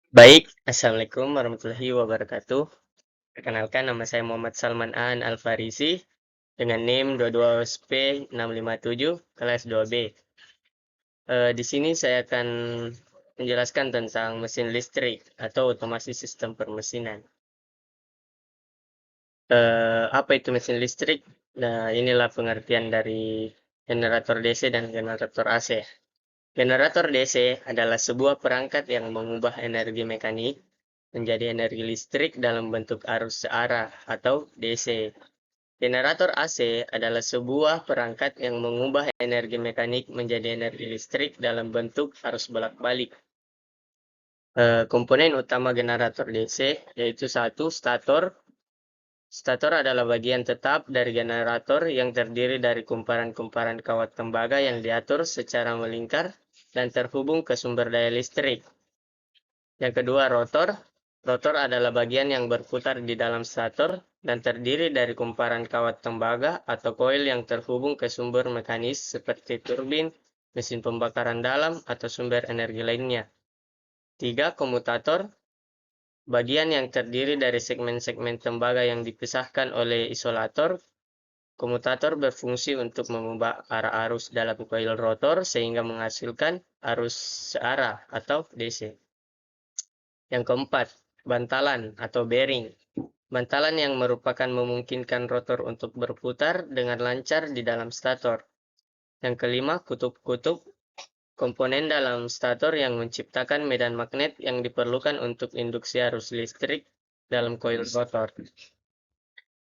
Baik, Assalamualaikum warahmatullahi wabarakatuh. Perkenalkan, nama saya Muhammad Salman An Al-Farisi dengan NIM 22SP657 kelas 2B. Di sini saya akan menjelaskan tentang mesin listrik atau otomasi sistem permesinan. Apa itu mesin listrik? Nah, inilah pengertian dari generator DC dan generator AC. Generator DC adalah sebuah perangkat yang mengubah energi mekanik menjadi energi listrik dalam bentuk arus searah atau DC. Generator AC adalah sebuah perangkat yang mengubah energi mekanik menjadi energi listrik dalam bentuk arus bolak-balik. Komponen utama generator DC yaitu satu, stator. Stator adalah bagian tetap dari generator yang terdiri dari kumparan-kumparan kawat tembaga yang diatur secara melingkar dan terhubung ke sumber daya listrik. Yang kedua, rotor. Rotor adalah bagian yang berputar di dalam stator dan terdiri dari kumparan kawat tembaga atau koil yang terhubung ke sumber mekanis seperti turbin, mesin pembakaran dalam, atau sumber energi lainnya. Tiga, komutator. Bagian yang terdiri dari segmen-segmen tembaga yang dipisahkan oleh isolator. Komutator berfungsi untuk mengubah arah arus dalam koil rotor sehingga menghasilkan arus searah atau DC. Yang keempat, bantalan atau bearing. Bantalan yang merupakan memungkinkan rotor untuk berputar dengan lancar di dalam stator. Yang kelima, kutub-kutub. Komponen dalam stator yang menciptakan medan magnet yang diperlukan untuk induksi arus listrik dalam koil rotor.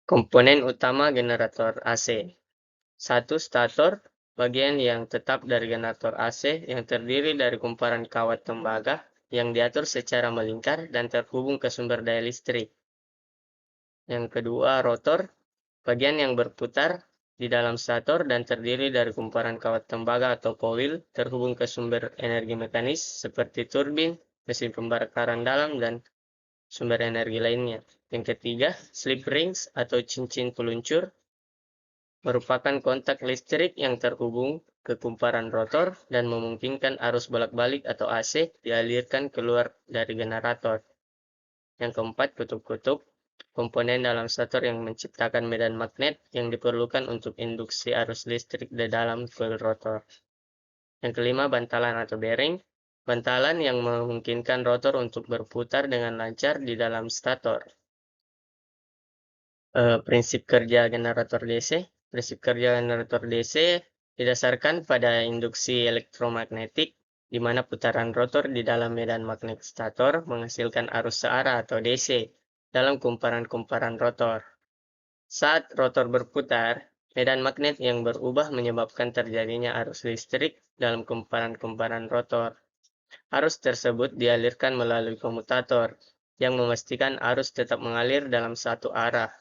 Komponen utama generator AC. Satu, stator. Bagian yang tetap dari generator AC yang terdiri dari kumparan kawat tembaga yang diatur secara melingkar dan terhubung ke sumber daya listrik. Yang kedua, rotor. Bagian yang berputar di dalam stator dan terdiri dari kumparan kawat tembaga atau koil terhubung ke sumber energi mekanis seperti turbin, mesin pembakaran dalam, dan sumber energi lainnya. Yang ketiga, slip rings atau cincin peluncur merupakan kontak listrik yang terhubung ke kumparan rotor dan memungkinkan arus bolak-balik atau AC dialirkan keluar dari generator. Yang keempat, kutub-kutub. Komponen dalam stator yang menciptakan medan magnet yang diperlukan untuk induksi arus listrik di dalam coil rotor. Yang kelima, bantalan atau bearing. Bantalan yang memungkinkan rotor untuk berputar dengan lancar di dalam stator. Prinsip kerja generator DC. Prinsip kerja generator DC didasarkan pada induksi elektromagnetik, di mana putaran rotor di dalam medan magnet stator menghasilkan arus searah atau DC dalam kumparan-kumparan rotor. Saat rotor berputar, medan magnet yang berubah menyebabkan terjadinya arus listrik dalam kumparan-kumparan rotor. Arus tersebut dialirkan melalui komutator, yang memastikan arus tetap mengalir dalam satu arah.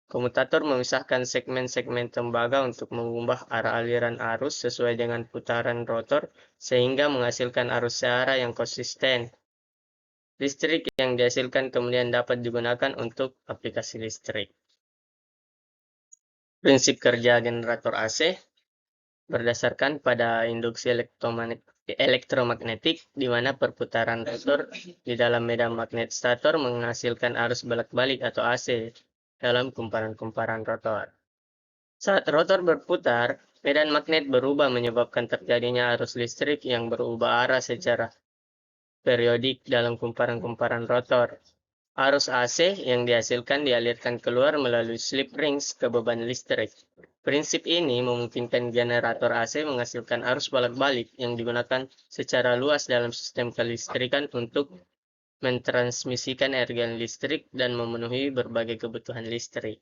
Komutator memisahkan segmen-segmen tembaga untuk mengubah arah aliran arus sesuai dengan putaran rotor, sehingga menghasilkan arus searah yang konsisten. Listrik yang dihasilkan kemudian dapat digunakan untuk aplikasi listrik. Prinsip kerja generator AC berdasarkan pada induksi elektromagnetik, di mana perputaran rotor di dalam medan magnet stator menghasilkan arus bolak-balik atau AC dalam kumparan-kumparan rotor. Saat rotor berputar, medan magnet berubah menyebabkan terjadinya arus listrik yang berubah arah secara periodik dalam kumparan-kumparan rotor. Arus AC yang dihasilkan dialirkan keluar melalui slip rings ke beban listrik. Prinsip ini memungkinkan generator AC menghasilkan arus bolak-balik yang digunakan secara luas dalam sistem kelistrikan untuk mentransmisikan energi listrik dan memenuhi berbagai kebutuhan listrik.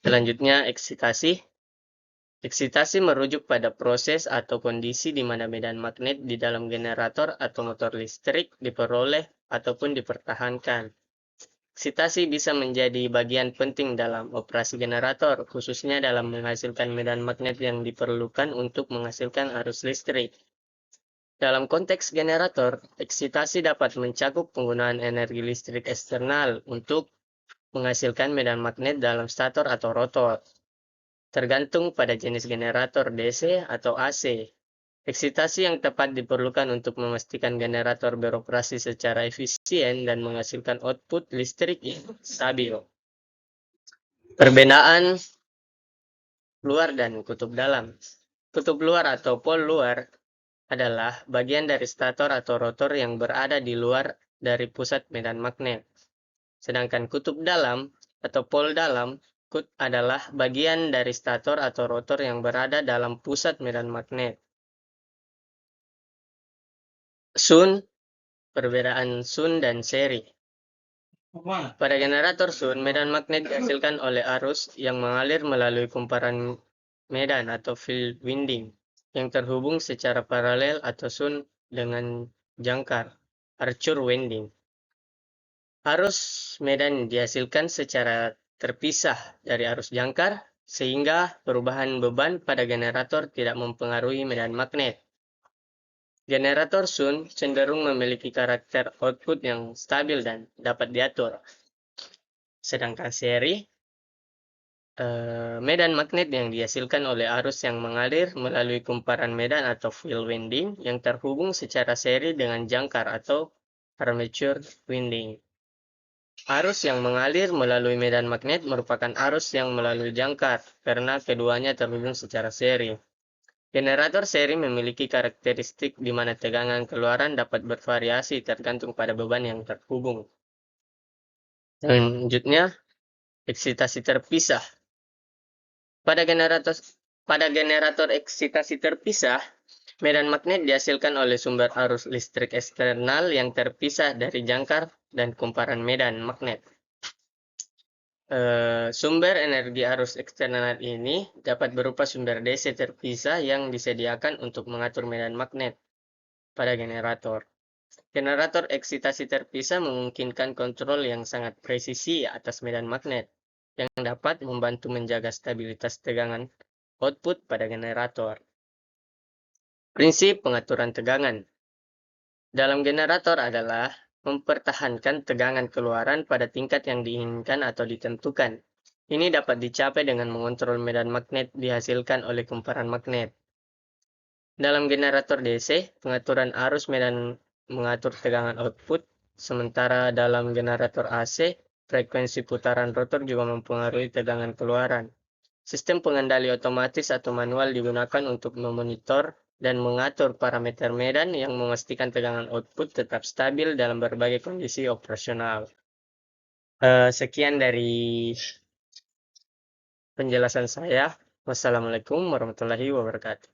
Selanjutnya, eksitasi. Eksitasi merujuk pada proses atau kondisi di mana medan magnet di dalam generator atau motor listrik diperoleh ataupun dipertahankan. Eksitasi bisa menjadi bagian penting dalam operasi generator, khususnya dalam menghasilkan medan magnet yang diperlukan untuk menghasilkan arus listrik. Dalam konteks generator, eksitasi dapat mencakup penggunaan energi listrik eksternal untuk menghasilkan medan magnet dalam stator atau rotor, tergantung pada jenis generator DC atau AC. Eksitasi yang tepat diperlukan untuk memastikan generator beroperasi secara efisien dan menghasilkan output listrik yang stabil. Perbedaan luar dan kutub dalam. Kutub luar atau pol luar adalah bagian dari stator atau rotor yang berada di luar dari pusat medan magnet. Sedangkan kutub dalam atau pol dalam adalah bagian dari stator atau rotor yang berada dalam pusat medan magnet. Sun, perbedaan sun dan seri. Pada generator sun, medan magnet dihasilkan oleh arus yang mengalir melalui kumparan medan atau field winding yang terhubung secara paralel atau sun dengan jangkar, armature winding. Arus medan dihasilkan secara terpisah dari arus jangkar, sehingga perubahan beban pada generator tidak mempengaruhi medan magnet. Generator sun cenderung memiliki karakter output yang stabil dan dapat diatur. Sedangkan seri, medan magnet yang dihasilkan oleh arus yang mengalir melalui kumparan medan atau field winding yang terhubung secara seri dengan jangkar atau armature winding. Arus yang mengalir melalui medan magnet merupakan arus yang melalui jangkar, karena keduanya terhubung secara seri. Generator seri memiliki karakteristik di mana tegangan keluaran dapat bervariasi tergantung pada beban yang terhubung. Selanjutnya, eksitasi terpisah. Pada generator eksitasi terpisah, medan magnet dihasilkan oleh sumber arus listrik eksternal yang terpisah dari jangkar dan kumparan medan magnet. Sumber energi arus eksternal ini dapat berupa sumber DC terpisah yang disediakan untuk mengatur medan magnet pada generator. Generator eksitasi terpisah memungkinkan kontrol yang sangat presisi atas medan magnet, yang dapat membantu menjaga stabilitas tegangan output pada generator. Prinsip pengaturan tegangan dalam generator adalah mempertahankan tegangan keluaran pada tingkat yang diinginkan atau ditentukan. Ini dapat dicapai dengan mengontrol medan magnet dihasilkan oleh kumparan magnet. Dalam generator DC, pengaturan arus medan mengatur tegangan output, sementara dalam generator AC, frekuensi putaran rotor juga mempengaruhi tegangan keluaran. Sistem pengendali otomatis atau manual digunakan untuk memonitor dan mengatur parameter medan yang memastikan tegangan output tetap stabil dalam berbagai kondisi operasional. Sekian dari penjelasan saya. Wassalamualaikum warahmatullahi wabarakatuh.